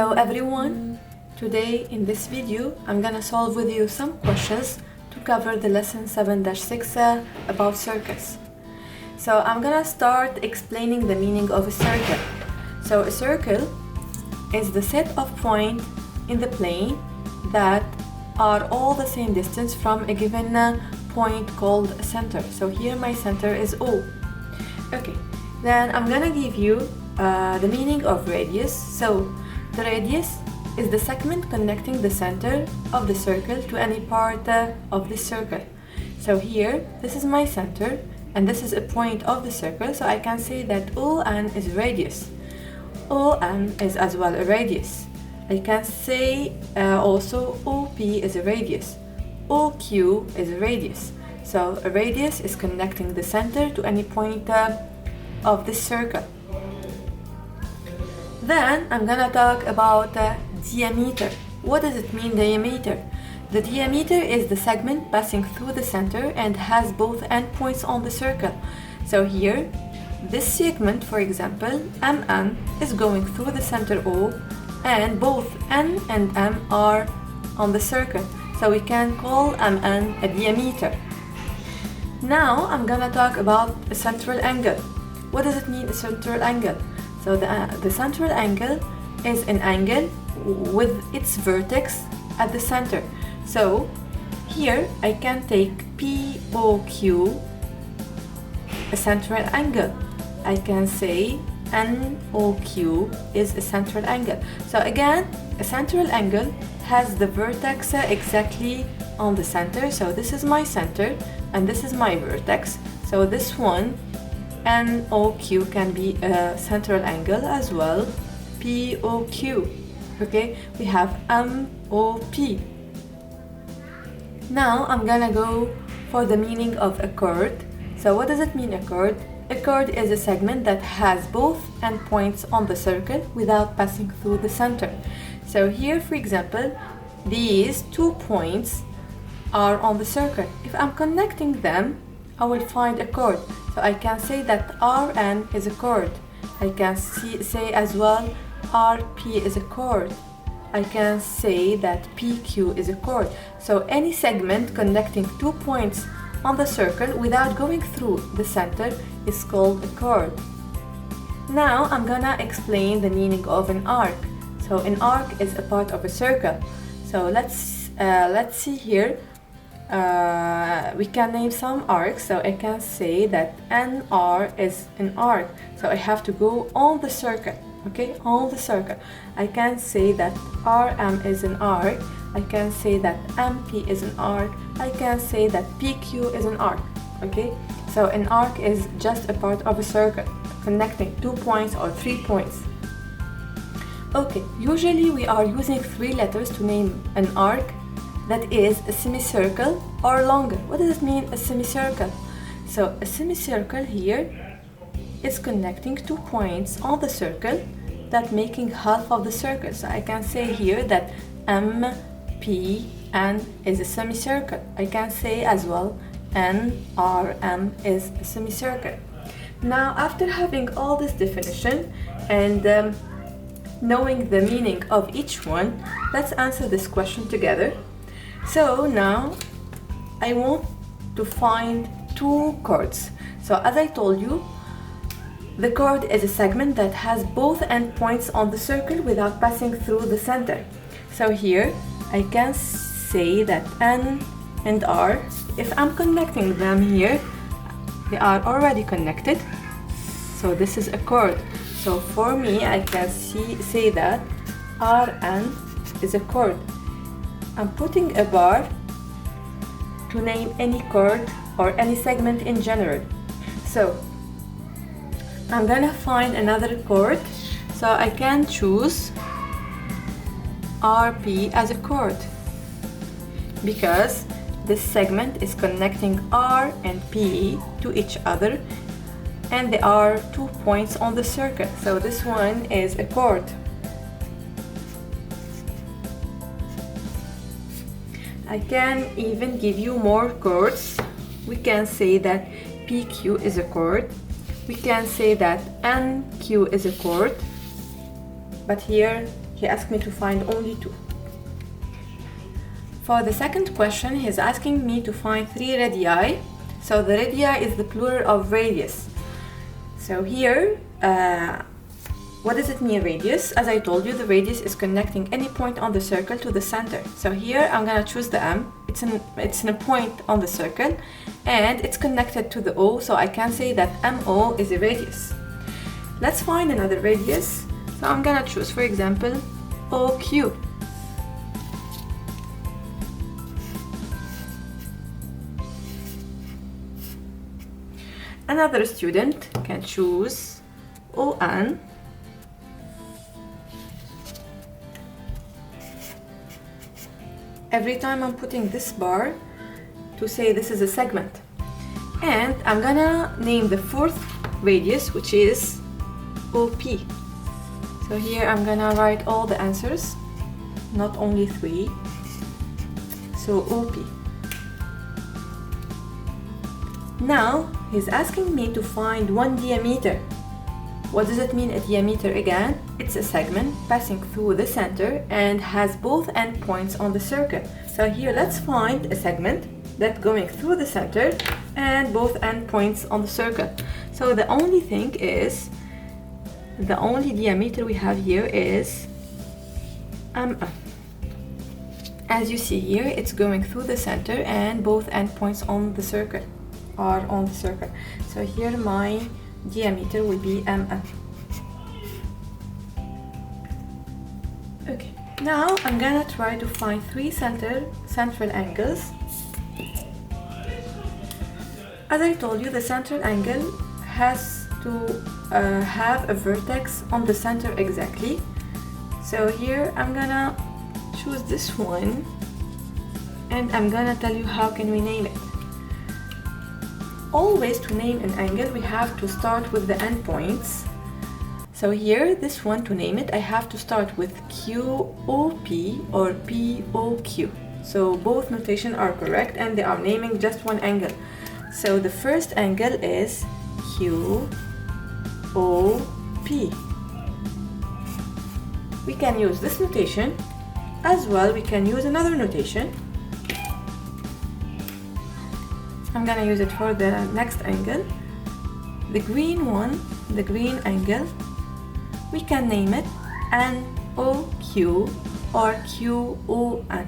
Hello everyone! Today in this video I'm gonna solve with you some questions to cover the lesson 7-6 about circles. So I'm gonna start explaining the meaning of a circle. So a circle is the set of points in the plane that are all the same distance from a given point called a center. So here my center is O. Okay, then I'm gonna give you the meaning of radius. So the radius is the segment connecting the center of the circle to any part of the circle. So here, this is my center, and this is a point of the circle, so I can say that ON is radius. ON is as well a radius. I can say also OP is a radius. OQ is a radius. So a radius is connecting the center to any point of this circle. Then I'm gonna talk about diameter. What does it mean, diameter? The diameter is the segment passing through the center and has both endpoints on the circle. So here, this segment, for example, MN is going through the center O, and both N and M are on the circle. So we can call MN a diameter. Now I'm gonna talk about a central angle. What does it mean, a central angle? So the central angle is an angle with its vertex at the center. So here I can take POQ, a central angle. I can say NOQ is a central angle. So again, a central angle has the vertex exactly on the center. So this is my center and this is my vertex. So this one NOQ can be a central angle as well. POQ. Okay, we have MOP. Now I'm gonna go for the meaning of a chord. So what does it mean, a chord? A chord is a segment that has both endpoints on the circle without passing through the center. So here, for example, these 2 points are on the circle. If I'm connecting them, I will find a chord. So I can say that RN is a chord. I can say as well RP is a chord. I can say that PQ is a chord. So any segment connecting 2 points on the circle without going through the center is called a chord. Now I'm gonna explain the meaning of an arc. So an arc is a part of a circle. So let's see here. We can name some arcs. So I can say that NR is an arc. So I have to go on the circle. Okay, on the circle. I can say that RM is an arc. I can say that MP is an arc. I can say that PQ is an arc. Okay, so an arc is just a part of a circle connecting 2 points or 3 points. Okay, usually we are using 3 letters to name an arc that is a semicircle or longer. What does it mean, a semicircle? So a semicircle here is connecting 2 points on the circle that making half of the circle. So I can say here that MPN is a semicircle. I can say as well NRM is a semicircle. Now after having all this definition and knowing the meaning of each one, let's answer this question together. So now I want to find 2 chords. So as I told you, the chord is a segment that has both endpoints on the circle without passing through the center. So here I can say that N and R, if I'm connecting them here, they are already connected. So this is a chord. So for me, I can say that RN is a chord. I'm putting a bar to name any chord or any segment in general. So I'm gonna find another chord. So I can choose RP as a chord because this segment is connecting R and P to each other, and there are 2 points on the circle. So this one is a chord. I can even give you more chords. We can say that PQ is a chord. We can say that NQ is a chord. But here he asked me to find only 2. For the second question, he's asking me to find 3 radii. So the radii is the plural of radius. So here, what does it mean, radius? As I told you, the radius is connecting any point on the circle to the center. So here I'm gonna choose the M. It's in a point on the circle, and it's connected to the O, so I can say that MO is a radius. Let's find another radius. So I'm gonna choose, for example, OQ. Another student can choose ON. Every time I'm putting this bar to say this is a segment. And I'm gonna name the fourth radius, which is OP. So here I'm gonna write all the answers, not only 3. So OP. Now he's asking me to find 1 diameter. What does it mean, a diameter? Again, it's a segment passing through the center and has both endpoints on the circle. So here let's find a segment that's going through the center and both endpoints on the circle. So the only thing is, the only diameter we have here is MA. As you see here, it's going through the center and both endpoints on the circle are on the circle. So here my diameter will be MA. Okay, now I'm gonna try to find 3 central angles. As I told you, the central angle has to have a vertex on the center exactly. So here I'm gonna choose this one, and I'm gonna tell you how can we name it. Always, to name an angle, we have to start with the endpoints. So here, this one, to name it, I have to start with QOP or POQ. So both notation are correct and they are naming just one angle. So the first angle is QOP. We can use this notation. As well, we can use another notation. I'm gonna use it for the next angle. The green one, the green angle, we can name it NOQ or QON.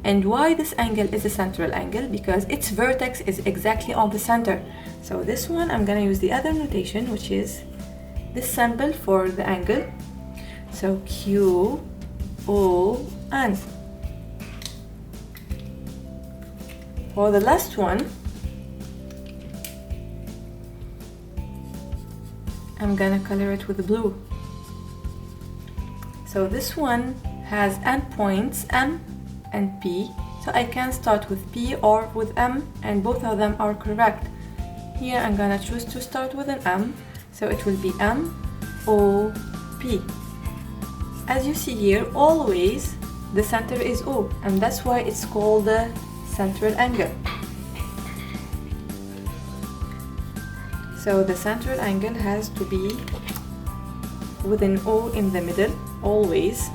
And why this angle is a central angle? Because its vertex is exactly on the center. So this one, I'm gonna use the other notation, which is this symbol for the angle. So QON. For the last one, I'm gonna color it with blue. So this one has endpoints M and P. So I can start with P or with M, and both of them are correct. Here I'm gonna choose to start with an M. So it will be MOP. As you see here, always the center is O, and that's why it's called the central angle. So the central angle has to be with an O in the middle, always.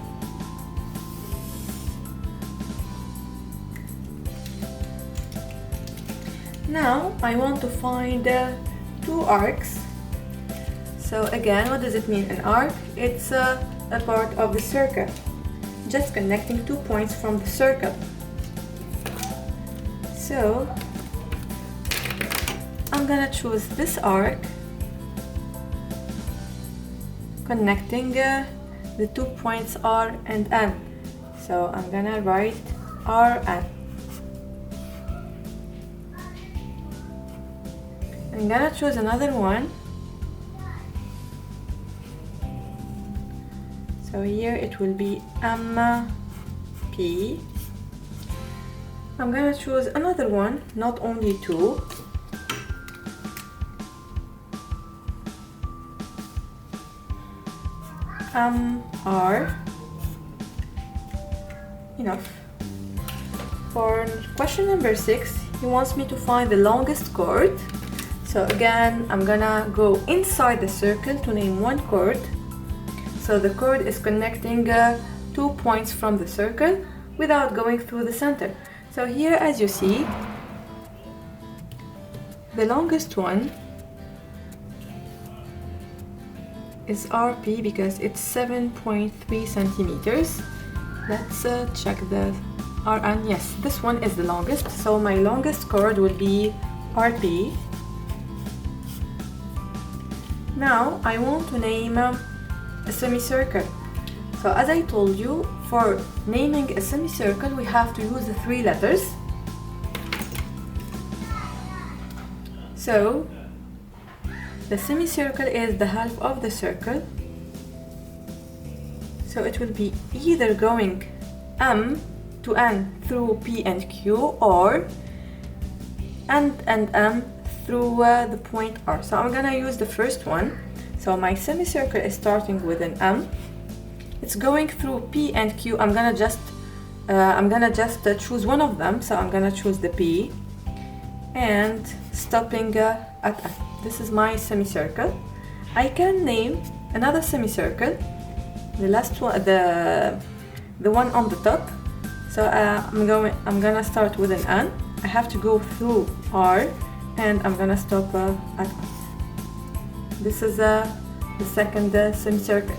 Now I want to find 2 arcs. So again, what does it mean, an arc? It's a part of the circle, just connecting 2 points from the circle. So I'm gonna choose this arc connecting the 2 points R and N. So I'm gonna write RN. I'm gonna choose another one. So here it will be MP. I'm gonna choose another one, not only 2. R. Enough. For question number 6, he wants me to find the longest chord. So again, I'm gonna go inside the circle to name one chord. So the chord is connecting 2 points from the circle without going through the center. So here, as you see, the longest one is RP because it's 7.3 centimeters. Let's check the RN. Yes, this one is the longest. So my longest chord will be RP. Now I want to name a semicircle. So as I told you, for naming a semicircle, we have to use the 3 letters. So the semicircle is the half of the circle. So it will be either going M to N through P and Q, or N and M through the point R. So I'm gonna use the first one. So my semicircle is starting with an M. It's going through P and Q. I'm gonna just choose one of them. So I'm gonna choose the P and stopping at N. This is my semicircle. I can name another semicircle, the last one, the one on the top. So I'm gonna start with an N. I have to go through R, and I'm gonna stop at N. This is the second semicircle.